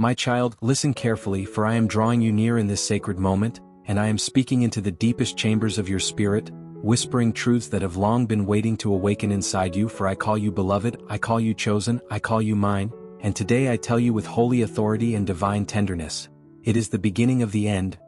My child, listen carefully, for I am drawing you near in this sacred moment, and I am speaking into the deepest chambers of your spirit, whispering truths that have long been waiting to awaken inside you. For I call you beloved, I call you chosen, I call you mine, and today I tell you with holy authority and divine tenderness. It is the beginning of the end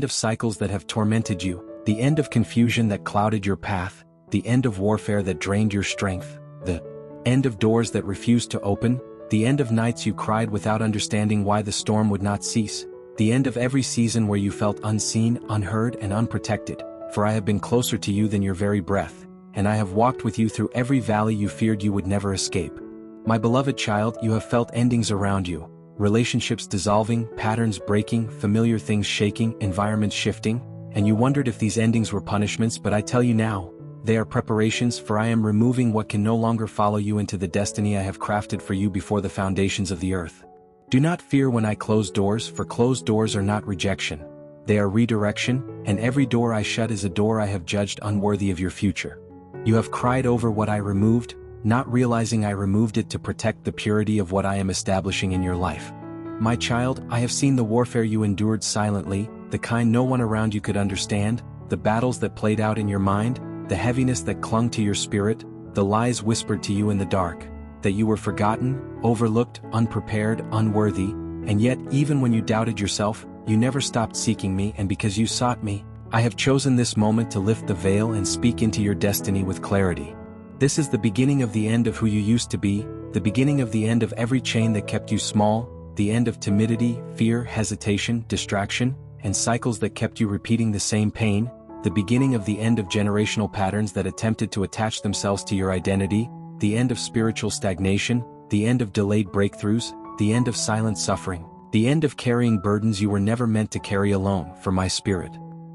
of cycles that have tormented you, the end of confusion that clouded your path, the end of warfare that drained your strength, the end of doors that refused to open, the end of nights you cried without understanding why the storm would not cease, the end of every season where you felt unseen, unheard, and unprotected. For I have been closer to you than your very breath, and I have walked with you through every valley you feared you would never escape. My beloved child, you have felt endings around you, relationships dissolving, patterns breaking, familiar things shaking, environments shifting, and you wondered if these endings were punishments, but I tell you now, they are preparations, for I am removing what can no longer follow you into the destiny I have crafted for you before the foundations of the earth. Do not fear when I close doors, for closed doors are not rejection. They are redirection, and every door I shut is a door I have judged unworthy of your future. You have cried over what I removed, not realizing I removed it to protect the purity of what I am establishing in your life. My child, I have seen the warfare you endured silently, the kind no one around you could understand, the battles that played out in your mind, the heaviness that clung to your spirit, the lies whispered to you in the dark, that you were forgotten, overlooked, unprepared, unworthy, and yet even when you doubted yourself, you never stopped seeking me, and because you sought me, I have chosen this moment to lift the veil and speak into your destiny with clarity. This is the beginning of the end of who you used to be, the beginning of the end of every chain that kept you small, the end of timidity, fear, hesitation, distraction, and cycles that kept you repeating the same pain, the beginning of the end of generational patterns that attempted to attach themselves to your identity, the end of spiritual stagnation, the end of delayed breakthroughs, the end of silent suffering, the end of carrying burdens you were never meant to carry alone. For my spirit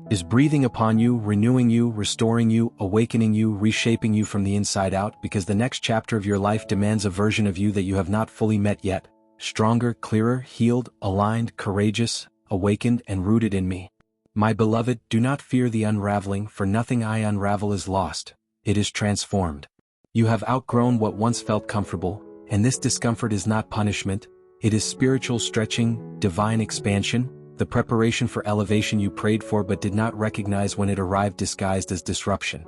is breathing upon you, renewing you, restoring you, awakening you, reshaping you from the inside out, because the next chapter of your life demands a version of you that you have not fully met yet, stronger, clearer, healed, aligned, courageous, awakened, and rooted in me. My beloved, do not fear the unraveling, for nothing I unravel is lost. It is transformed. You have outgrown what once felt comfortable, and this discomfort is not punishment. It is spiritual stretching, divine expansion, the preparation for elevation you prayed for but did not recognize when it arrived disguised as disruption.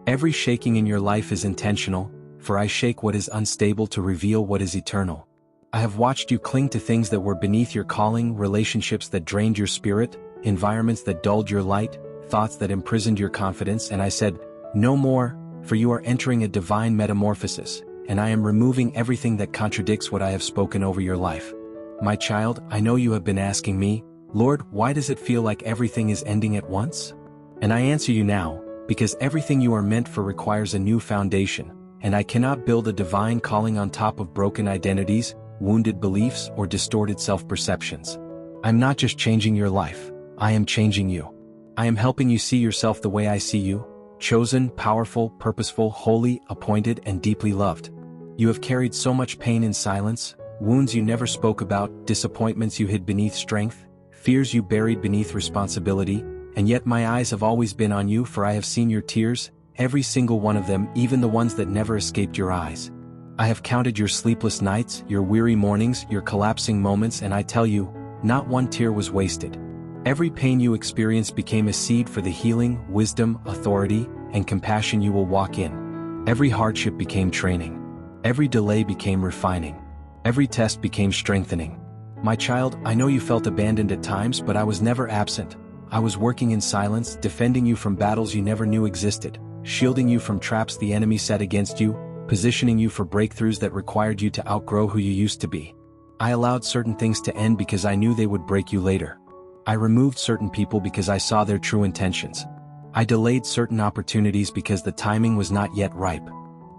Every shaking in your life is intentional, for I shake what is unstable to reveal what is eternal. I have watched you cling to things that were beneath your calling, relationships that drained your spirit, environments that dulled your light, thoughts that imprisoned your confidence, and I said, no more, for you are entering a divine metamorphosis, and I am removing everything that contradicts what I have spoken over your life. My child, I know you have been asking me, Lord, why does it feel like everything is ending at once? And I answer you now, because everything you are meant for requires a new foundation, and I cannot build a divine calling on top of broken identities, wounded beliefs, or distorted self-perceptions. I'm not just changing your life, I am changing you. I am helping you see yourself the way I see you, chosen, powerful, purposeful, holy, appointed, and deeply loved. You have carried so much pain in silence, wounds you never spoke about, disappointments you hid beneath strength, fears you buried beneath responsibility, and yet my eyes have always been on you, for I have seen your tears, every single one of them, even the ones that never escaped your eyes. I have counted your sleepless nights, your weary mornings, your collapsing moments, and I tell you, not one tear was wasted. Every pain you experienced became a seed for the healing, wisdom, authority, and compassion you will walk in. Every hardship became training. Every delay became refining. Every test became strengthening. My child, I know you felt abandoned at times, but I was never absent. I was working in silence, defending you from battles you never knew existed, shielding you from traps the enemy set against you, positioning you for breakthroughs that required you to outgrow who you used to be. I allowed certain things to end because I knew they would break you later. I removed certain people because I saw their true intentions. I delayed certain opportunities because the timing was not yet ripe.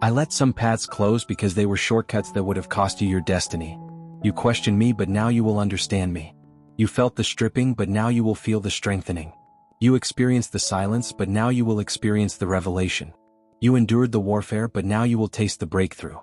I let some paths close because they were shortcuts that would have cost you your destiny. You questioned me, but now you will understand me. You felt the stripping, but now you will feel the strengthening. You experienced the silence, but now you will experience the revelation. You endured the warfare, but now you will taste the breakthrough.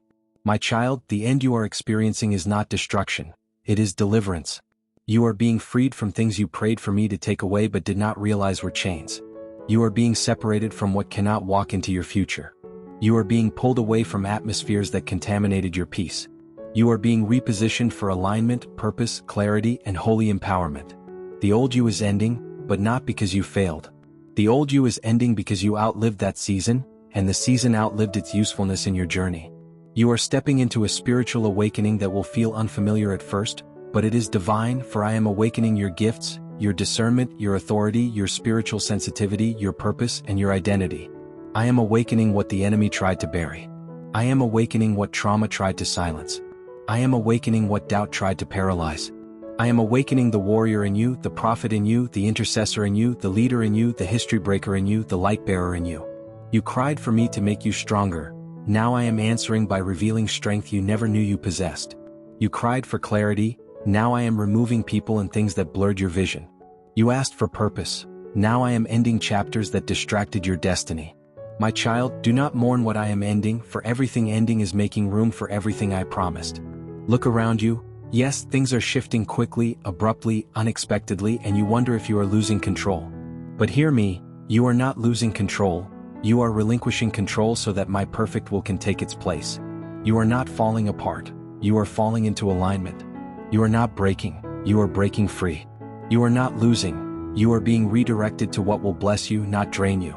My child, the end you are experiencing is not destruction. It is deliverance. You are being freed from things you prayed for me to take away but did not realize were chains. You are being separated from what cannot walk into your future. You are being pulled away from atmospheres that contaminated your peace. You are being repositioned for alignment, purpose, clarity, and holy empowerment. The old you is ending, but not because you failed. The old you is ending because you outlived that season, and the season outlived its usefulness in your journey. You are stepping into a spiritual awakening that will feel unfamiliar at first, but it is divine, for I am awakening your gifts, your discernment, your authority, your spiritual sensitivity, your purpose, and your identity. I am awakening what the enemy tried to bury. I am awakening what trauma tried to silence. I am awakening what doubt tried to paralyze. I am awakening the warrior in you, the prophet in you, the intercessor in you, the leader in you, the history breaker in you, the light bearer in you. You cried for me to make you stronger. Now I am answering by revealing strength you never knew you possessed. You cried for clarity. Now I am removing people and things that blurred your vision. You asked for purpose. Now I am ending chapters that distracted your destiny. My child, do not mourn what I am ending, for everything ending is making room for everything I promised. Look around you. Yes, things are shifting quickly, abruptly, unexpectedly, and you wonder if you are losing control. But hear me, you are not losing control. You are relinquishing control so that my perfect will can take its place. You are not falling apart. You are falling into alignment. You are not breaking. You are breaking free. You are not losing. You are being redirected to what will bless you, not drain you.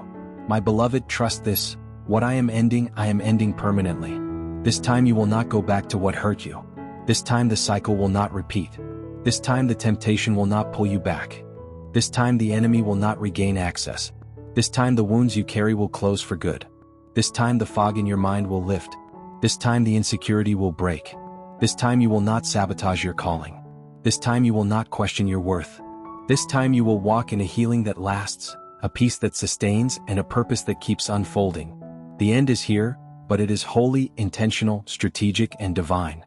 My beloved, trust this. What I am ending permanently. This time you will not go back to what hurt you. This time the cycle will not repeat. This time the temptation will not pull you back. This time the enemy will not regain access. This time the wounds you carry will close for good. This time the fog in your mind will lift. This time the insecurity will break. This time you will not sabotage your calling. This time you will not question your worth. This time you will walk in a healing that lasts, a peace that sustains, and a purpose that keeps unfolding. The end is here, but it is holy, intentional, strategic, and divine.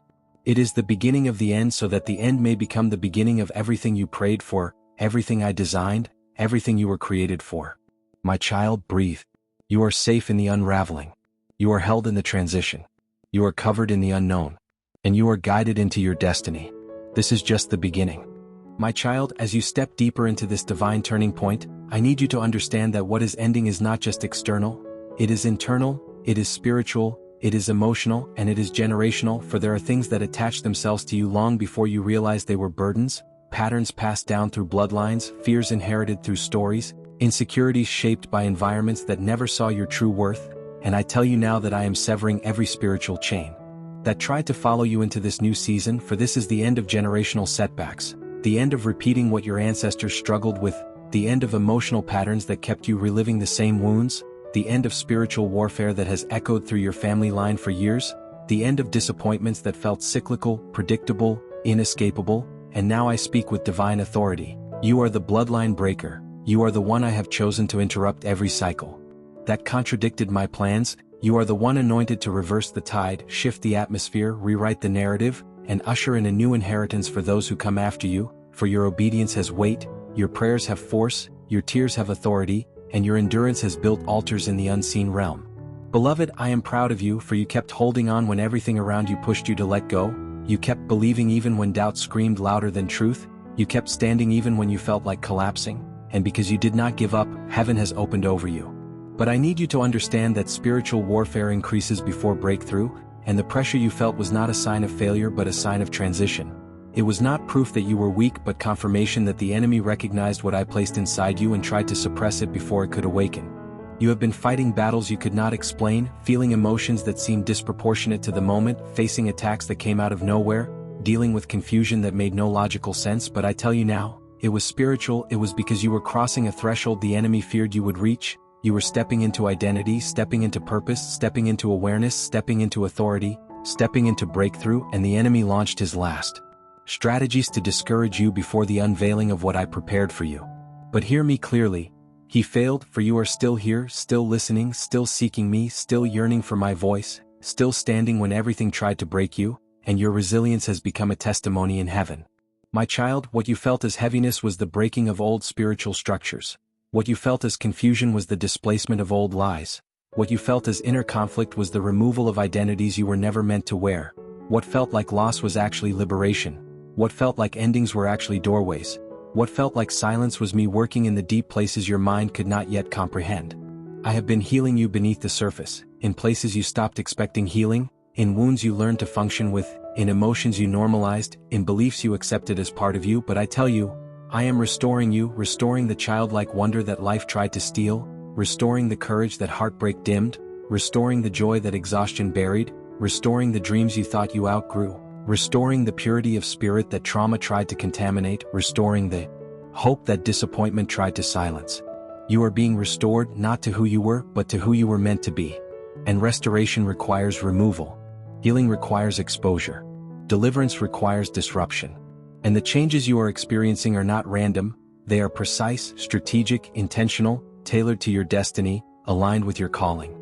It is the beginning of the end so that the end may become the beginning of everything you prayed for, everything I designed, everything you were created for. My child, breathe. You are safe in the unraveling. You are held in the transition. You are covered in the unknown. And you are guided into your destiny. This is just the beginning. My child, as you step deeper into this divine turning point, I need you to understand that what is ending is not just external, it is internal, it is spiritual, it is emotional, and it is generational, for there are things that attach themselves to you long before you realize they were burdens, patterns passed down through bloodlines, fears inherited through stories, insecurities shaped by environments that never saw your true worth, and I tell you now that I am severing every spiritual chain that tried to follow you into this new season, for this is the end of generational setbacks, the end of repeating what your ancestors struggled with, the end of emotional patterns that kept you reliving the same wounds, the end of spiritual warfare that has echoed through your family line for years, the end of disappointments that felt cyclical, predictable, inescapable, and now I speak with divine authority. You are the bloodline breaker. You are the one I have chosen to interrupt every cycle that contradicted my plans. You are the one anointed to reverse the tide, shift the atmosphere, rewrite the narrative, and usher in a new inheritance for those who come after you, for your obedience has weight, your prayers have force, your tears have authority, and your endurance has built altars in the unseen realm. Beloved, I am proud of you, for you kept holding on when everything around you pushed you to let go. You kept believing even when doubt screamed louder than truth. You kept standing even when you felt like collapsing, and because you did not give up, heaven has opened over you. But I need you to understand that spiritual warfare increases before breakthrough, and the pressure you felt was not a sign of failure but a sign of transition. It was not proof that you were weak but confirmation that the enemy recognized what I placed inside you and tried to suppress it before it could awaken. You have been fighting battles you could not explain, feeling emotions that seemed disproportionate to the moment, facing attacks that came out of nowhere, dealing with confusion that made no logical sense, but I tell you now, it was spiritual. It was because you were crossing a threshold the enemy feared you would reach. You were stepping into identity, stepping into purpose, stepping into awareness, stepping into authority, stepping into breakthrough, and the enemy launched his last strategies to discourage you before the unveiling of what I prepared for you. But hear me clearly. He failed, for you are still here, still listening, still seeking me, still yearning for my voice, still standing when everything tried to break you, and your resilience has become a testimony in heaven. My child, what you felt as heaviness was the breaking of old spiritual structures. What you felt as confusion was the displacement of old lies. What you felt as inner conflict was the removal of identities you were never meant to wear. What felt like loss was actually liberation. What felt like endings were actually doorways. What felt like silence was me working in the deep places your mind could not yet comprehend. I have been healing you beneath the surface, in places you stopped expecting healing, in wounds you learned to function with, in emotions you normalized, in beliefs you accepted as part of you, but I tell you, I am restoring you, restoring the childlike wonder that life tried to steal, restoring the courage that heartbreak dimmed, restoring the joy that exhaustion buried, restoring the dreams you thought you outgrew, restoring the purity of spirit that trauma tried to contaminate, restoring the hope that disappointment tried to silence. You are being restored not to who you were, but to who you were meant to be. And restoration requires removal. Healing requires exposure. Deliverance requires disruption. And the changes you are experiencing are not random, they are precise, strategic, intentional, tailored to your destiny, aligned with your calling.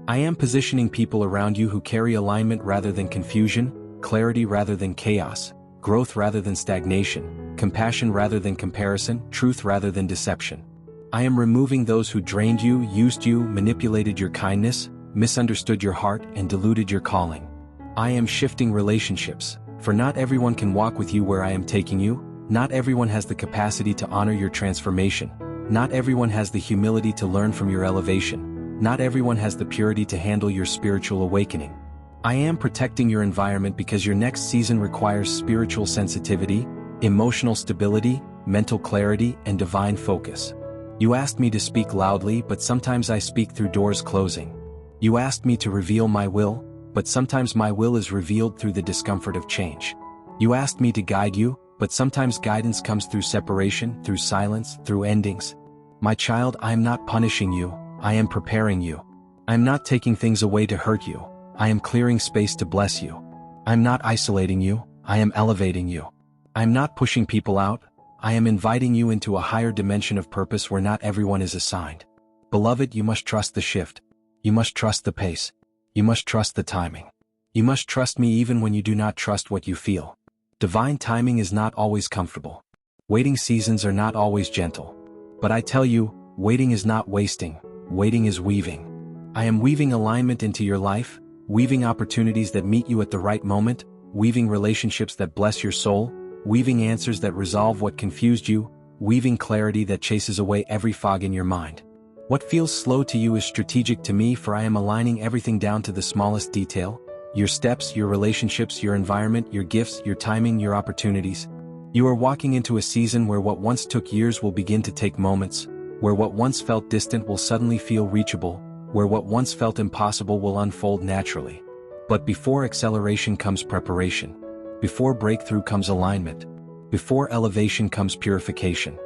I am positioning people around you who carry alignment rather than confusion, clarity rather than chaos, growth rather than stagnation, compassion rather than comparison, truth rather than deception. I am removing those who drained you, used you, manipulated your kindness, misunderstood your heart, and diluted your calling. I am shifting relationships, for not everyone can walk with you where I am taking you, not everyone has the capacity to honor your transformation, not everyone has the humility to learn from your elevation, not everyone has the purity to handle your spiritual awakening. I am protecting your environment because your next season requires spiritual sensitivity, emotional stability, mental clarity, and divine focus. You asked me to speak loudly, but sometimes I speak through doors closing. You asked me to reveal my will, but sometimes my will is revealed through the discomfort of change. You asked me to guide you, but sometimes guidance comes through separation, through silence, through endings. My child, I am not punishing you, I am preparing you. I am not taking things away to hurt you, I am clearing space to bless you. I am not isolating you, I am elevating you. I am not pushing people out, I am inviting you into a higher dimension of purpose where not everyone is assigned. Beloved, you must trust the shift. You must trust the pace. You must trust the timing. You must trust me even when you do not trust what you feel. Divine timing is not always comfortable. Waiting seasons are not always gentle. But I tell you, waiting is not wasting, waiting is weaving. I am weaving alignment into your life, weaving opportunities that meet you at the right moment, weaving relationships that bless your soul, weaving answers that resolve what confused you, weaving clarity that chases away every fog in your mind. What feels slow to you is strategic to me, for I am aligning everything down to the smallest detail. Your steps, your relationships, your environment, your gifts, your timing, your opportunities. You are walking into a season where what once took years will begin to take moments, where what once felt distant will suddenly feel reachable, where what once felt impossible will unfold naturally. But before acceleration comes preparation. Before breakthrough comes alignment. Before elevation comes purification.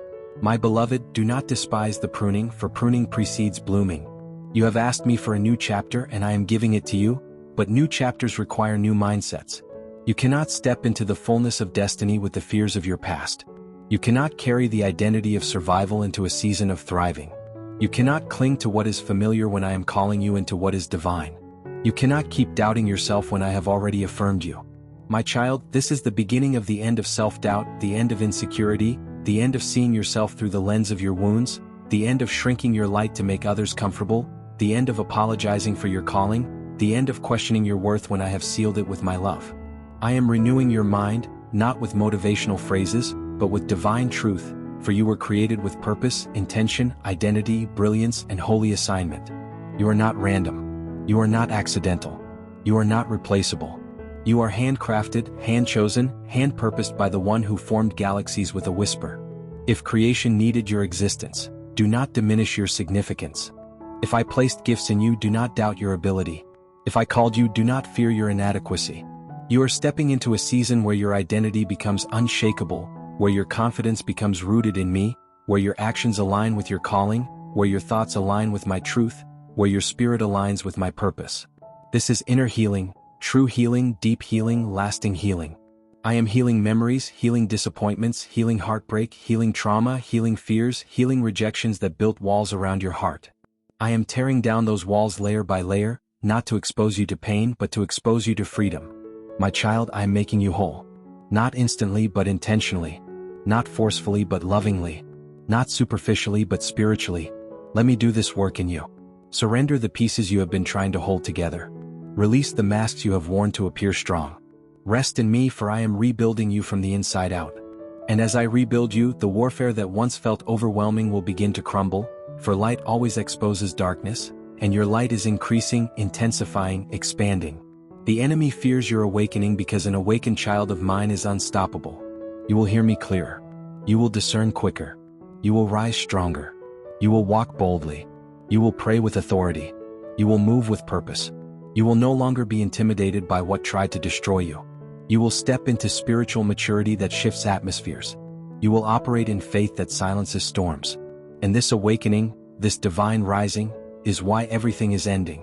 My beloved, do not despise the pruning, for pruning precedes blooming. You have asked me for a new chapter and I am giving it to you, but new chapters require new mindsets. You cannot step into the fullness of destiny with the fears of your past. You cannot carry the identity of survival into a season of thriving. You cannot cling to what is familiar when I am calling you into what is divine. You cannot keep doubting yourself when I have already affirmed you. My child, this is the beginning of the end of self-doubt, the end of insecurity, the end of seeing yourself through the lens of your wounds, the end of shrinking your light to make others comfortable, the end of apologizing for your calling, the end of questioning your worth when I have sealed it with my love. I am renewing your mind, not with motivational phrases, but with divine truth, for you were created with purpose, intention, identity, brilliance, and holy assignment. You are not random. You are not accidental. You are not replaceable. You are handcrafted, hand-chosen, hand-purposed by the one who formed galaxies with a whisper. If creation needed your existence, do not diminish your significance. If I placed gifts in you, do not doubt your ability. If I called you, do not fear your inadequacy. You are stepping into a season where your identity becomes unshakable, where your confidence becomes rooted in me, where your actions align with your calling, where your thoughts align with my truth, where your spirit aligns with my purpose. This is inner healing. True healing, deep healing, lasting healing. I am healing memories, healing disappointments, healing heartbreak, healing trauma, healing fears, healing rejections that built walls around your heart. I am tearing down those walls layer by layer, not to expose you to pain but to expose you to freedom. My child, I am making you whole. Not instantly but intentionally. Not forcefully but lovingly. Not superficially but spiritually. Let me do this work in you. Surrender the pieces you have been trying to hold together. Release the masks you have worn to appear strong. Rest in me, for I am rebuilding you from the inside out. And as I rebuild you, the warfare that once felt overwhelming will begin to crumble, for light always exposes darkness, and your light is increasing, intensifying, expanding. The enemy fears your awakening because an awakened child of mine is unstoppable. You will hear me clearer. You will discern quicker. You will rise stronger. You will walk boldly. You will pray with authority. You will move with purpose. You will no longer be intimidated by what tried to destroy you. You will step into spiritual maturity that shifts atmospheres. You will operate in faith that silences storms. And this awakening, this divine rising, is why everything is ending.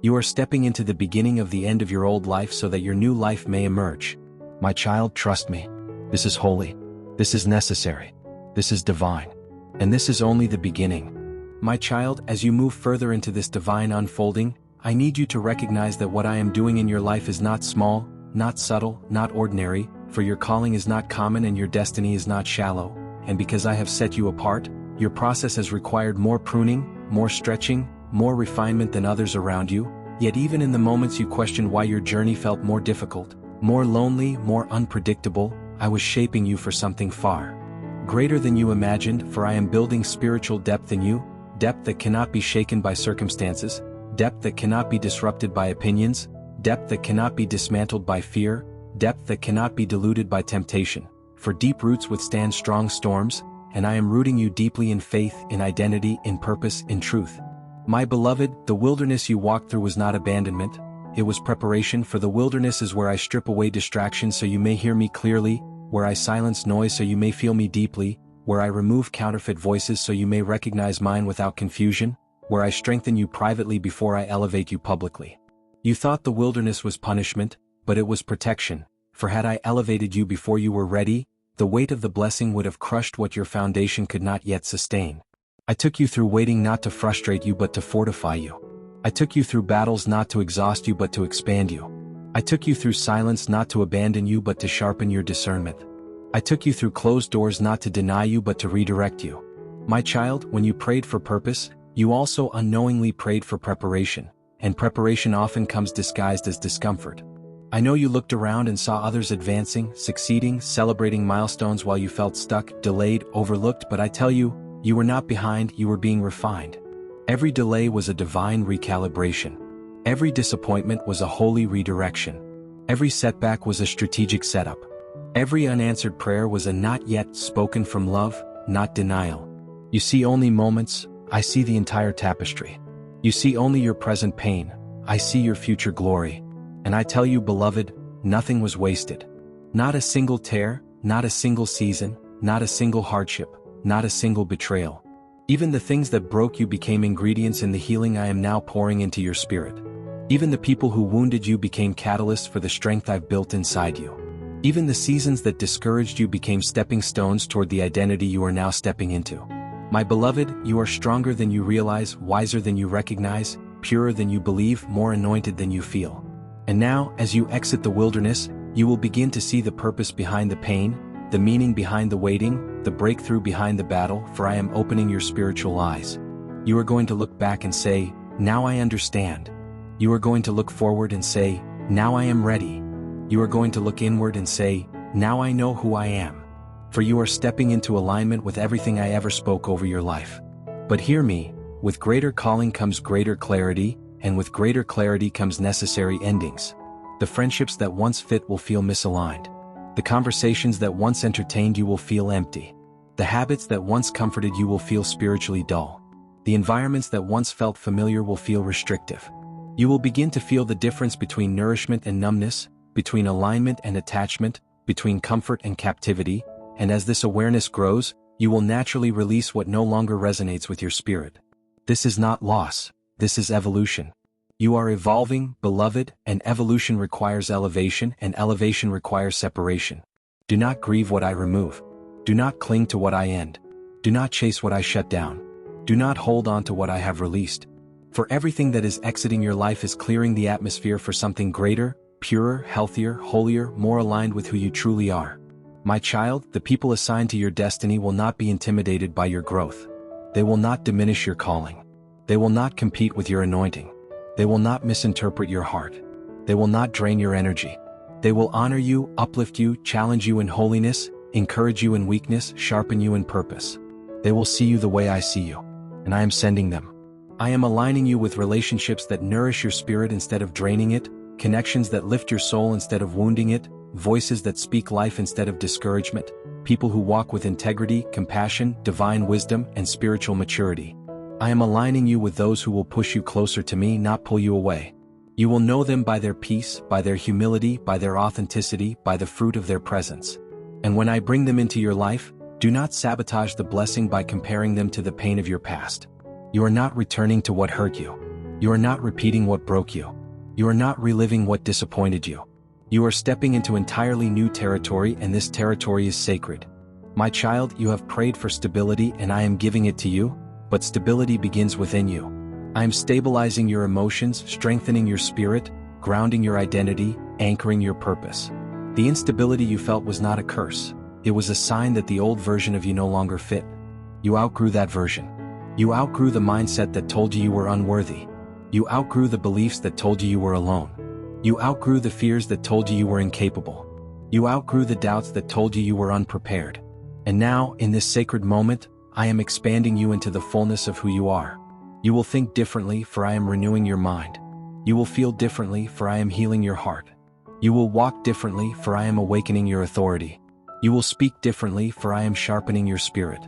You are stepping into the beginning of the end of your old life so that your new life may emerge. My child, trust me. This is holy. This is necessary. This is divine. And this is only the beginning. My child, as you move further into this divine unfolding, I need you to recognize that what I am doing in your life is not small, not subtle, not ordinary, for your calling is not common and your destiny is not shallow, and because I have set you apart, your process has required more pruning, more stretching, more refinement than others around you, yet even in the moments you questioned why your journey felt more difficult, more lonely, more unpredictable, I was shaping you for something far greater than you imagined, for I am building spiritual depth in you, depth that cannot be shaken by circumstances, depth that cannot be disrupted by opinions, depth that cannot be dismantled by fear, depth that cannot be diluted by temptation, for deep roots withstand strong storms, and I am rooting you deeply in faith, in identity, in purpose, in truth. My beloved, the wilderness you walked through was not abandonment, it was preparation, for the wilderness is where I strip away distractions so you may hear me clearly, where I silence noise so you may feel me deeply, where I remove counterfeit voices so you may recognize mine without confusion, where I strengthen you privately before I elevate you publicly. You thought the wilderness was punishment, but it was protection, for had I elevated you before you were ready, the weight of the blessing would have crushed what your foundation could not yet sustain. I took you through waiting not to frustrate you but to fortify you. I took you through battles not to exhaust you but to expand you. I took you through silence not to abandon you but to sharpen your discernment. I took you through closed doors not to deny you but to redirect you. My child, when you prayed for purpose, you also unknowingly prayed for preparation, and preparation often comes disguised as discomfort. I know you looked around and saw others advancing, succeeding, celebrating milestones while you felt stuck, delayed, overlooked, but I tell you, you were not behind, you were being refined. Every delay was a divine recalibration. Every disappointment was a holy redirection. Every setback was a strategic setup. Every unanswered prayer was a not yet spoken from love, not denial. You see only moments, I see the entire tapestry. You see only your present pain, I see your future glory. And I tell you, beloved, nothing was wasted. Not a single tear, not a single season, not a single hardship, not a single betrayal. Even the things that broke you became ingredients in the healing I am now pouring into your spirit. Even the people who wounded you became catalysts for the strength I've built inside you. Even the seasons that discouraged you became stepping stones toward the identity you are now stepping into. My beloved, you are stronger than you realize, wiser than you recognize, purer than you believe, more anointed than you feel. And now, as you exit the wilderness, you will begin to see the purpose behind the pain, the meaning behind the waiting, the breakthrough behind the battle, for I am opening your spiritual eyes. You are going to look back and say, now I understand. You are going to look forward and say, now I am ready. You are going to look inward and say, now I know who I am. For you are stepping into alignment with everything I ever spoke over your life. But hear me, with greater calling comes greater clarity, and with greater clarity comes necessary endings. The friendships that once fit will feel misaligned. The conversations that once entertained you will feel empty. The habits that once comforted you will feel spiritually dull. The environments that once felt familiar will feel restrictive. You will begin to feel the difference between nourishment and numbness, between alignment and attachment, between comfort and captivity, and as this awareness grows, you will naturally release what no longer resonates with your spirit. This is not loss, this is evolution. You are evolving, beloved, and evolution requires elevation, and elevation requires separation. Do not grieve what I remove. Do not cling to what I end. Do not chase what I shut down. Do not hold on to what I have released. For everything that is exiting your life is clearing the atmosphere for something greater, purer, healthier, holier, more aligned with who you truly are. My child, the people assigned to your destiny will not be intimidated by your growth. They will not diminish your calling. They will not compete with your anointing. They will not misinterpret your heart. They will not drain your energy. They will honor you, uplift you, challenge you in holiness, encourage you in weakness, sharpen you in purpose. They will see you the way I see you, and I am sending them. I am aligning you with relationships that nourish your spirit instead of draining it, connections that lift your soul instead of wounding it, voices that speak life instead of discouragement, people who walk with integrity, compassion, divine wisdom, and spiritual maturity. I am aligning you with those who will push you closer to me, not pull you away. You will know them by their peace, by their humility, by their authenticity, by the fruit of their presence. And when I bring them into your life, do not sabotage the blessing by comparing them to the pain of your past. You are not returning to what hurt you. You are not repeating what broke you. You are not reliving what disappointed you. You are stepping into entirely new territory, and this territory is sacred. My child, you have prayed for stability and I am giving it to you, but stability begins within you. I am stabilizing your emotions, strengthening your spirit, grounding your identity, anchoring your purpose. The instability you felt was not a curse. It was a sign that the old version of you no longer fit. You outgrew that version. You outgrew the mindset that told you were unworthy. You outgrew the beliefs that told you were alone. You outgrew the fears that told you were incapable. You outgrew the doubts that told you were unprepared. And now, in this sacred moment, I am expanding you into the fullness of who you are. You will think differently, for I am renewing your mind. You will feel differently, for I am healing your heart. You will walk differently, for I am awakening your authority. You will speak differently, for I am sharpening your spirit.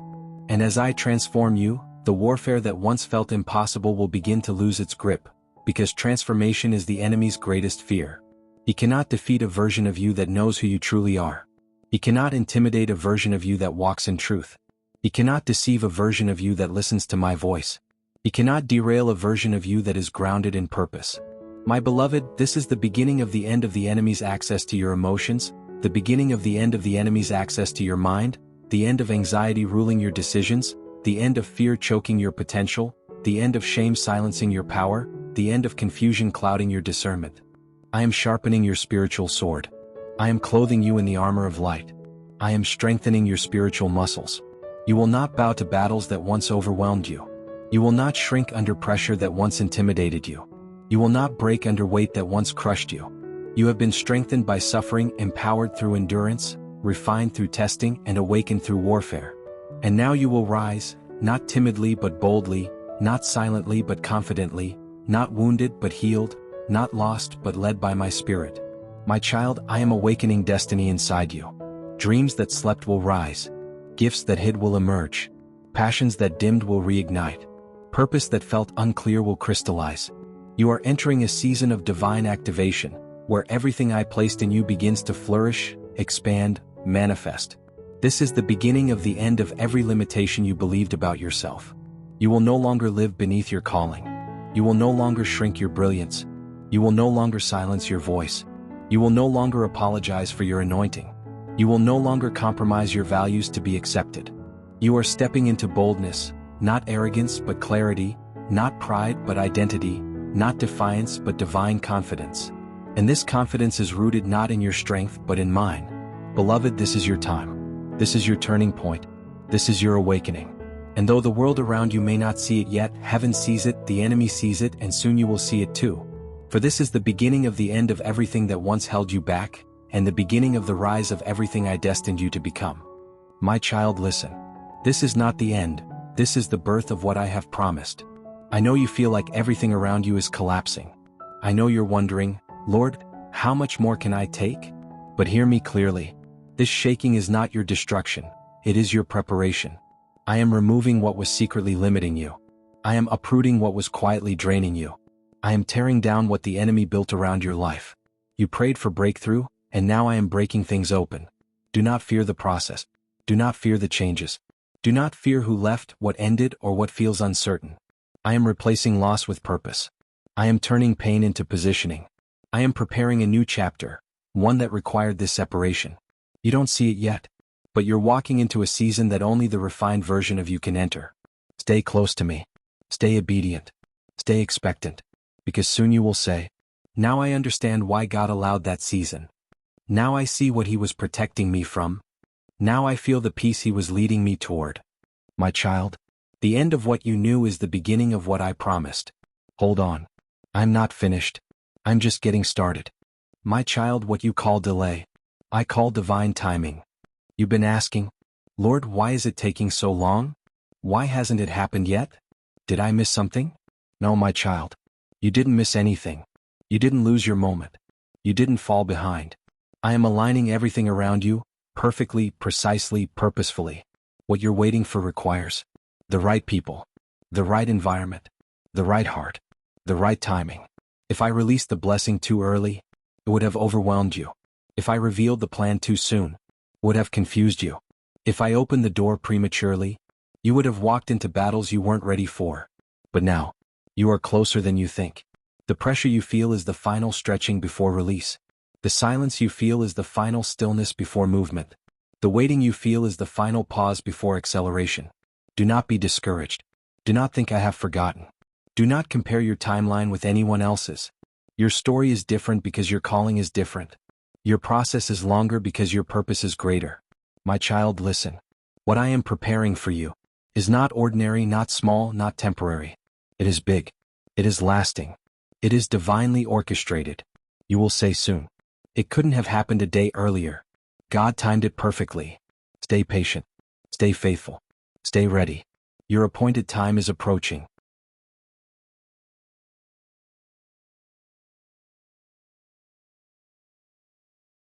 And as I transform you, the warfare that once felt impossible will begin to lose its grip, because transformation is the enemy's greatest fear. He cannot defeat a version of you that knows who you truly are. He cannot intimidate a version of you that walks in truth. He cannot deceive a version of you that listens to my voice. He cannot derail a version of you that is grounded in purpose. My beloved, this is the beginning of the end of the enemy's access to your emotions, the beginning of the end of the enemy's access to your mind, the end of anxiety ruling your decisions, the end of fear choking your potential, the end of shame silencing your power, the end of confusion clouding your discernment. I am sharpening your spiritual sword. I am clothing you in the armor of light. I am strengthening your spiritual muscles. You will not bow to battles that once overwhelmed you. You will not shrink under pressure that once intimidated you. You will not break under weight that once crushed you. You have been strengthened by suffering, empowered through endurance, refined through testing, and awakened through warfare. And now you will rise, not timidly but boldly, not silently but confidently, not wounded but healed, not lost but led by my spirit. My child, I am awakening destiny inside you. Dreams that slept will rise. Gifts that hid will emerge. Passions that dimmed will reignite. Purpose that felt unclear will crystallize. You are entering a season of divine activation, where everything I placed in you begins to flourish, expand, manifest. This is the beginning of the end of every limitation you believed about yourself. You will no longer live beneath your calling. You will no longer shrink your brilliance. You will no longer silence your voice. You will no longer apologize for your anointing. You will no longer compromise your values to be accepted. You are stepping into boldness, not arrogance but clarity, not pride but identity, not defiance but divine confidence. And this confidence is rooted not in your strength but in mine. Beloved, this is your time. This is your turning point. This is your awakening. And though the world around you may not see it yet, heaven sees it, the enemy sees it, and soon you will see it too. For this is the beginning of the end of everything that once held you back, and the beginning of the rise of everything I destined you to become. My child, listen. This is not the end, this is the birth of what I have promised. I know you feel like everything around you is collapsing. I know you're wondering, Lord, how much more can I take? But hear me clearly. This shaking is not your destruction, it is your preparation. I am removing what was secretly limiting you. I am uprooting what was quietly draining you. I am tearing down what the enemy built around your life. You prayed for breakthrough, and now I am breaking things open. Do not fear the process. Do not fear the changes. Do not fear who left, what ended, or what feels uncertain. I am replacing loss with purpose. I am turning pain into positioning. I am preparing a new chapter, one that required this separation. You don't see it yet, but you're walking into a season that only the refined version of you can enter. Stay close to me. Stay obedient. Stay expectant. Because soon you will say, now I understand why God allowed that season. Now I see what He was protecting me from. Now I feel the peace He was leading me toward. My child, the end of what you knew is the beginning of what I promised. Hold on. I'm not finished. I'm just getting started. My child, what you call delay, I call divine timing. You've been asking, Lord, why is it taking so long? Why hasn't it happened yet? Did I miss something? No, my child. You didn't miss anything. You didn't lose your moment. You didn't fall behind. I am aligning everything around you, perfectly, precisely, purposefully. What you're waiting for requires the right people, the right environment, the right heart, the right timing. If I released the blessing too early, it would have overwhelmed you. If I revealed the plan too soon, it would have confused you. If I opened the door prematurely, you would have walked into battles you weren't ready for. But now, you are closer than you think. The pressure you feel is the final stretching before release. The silence you feel is the final stillness before movement. The waiting you feel is the final pause before acceleration. Do not be discouraged. Do not think I have forgotten. Do not compare your timeline with anyone else's. Your story is different because your calling is different. Your process is longer because your purpose is greater. My child, listen. What I am preparing for you is not ordinary, not small, not temporary. It is big. It is lasting. It is divinely orchestrated. You will say soon. It couldn't have happened a day earlier. God timed it perfectly. Stay patient. Stay faithful. Stay ready. Your appointed time is approaching.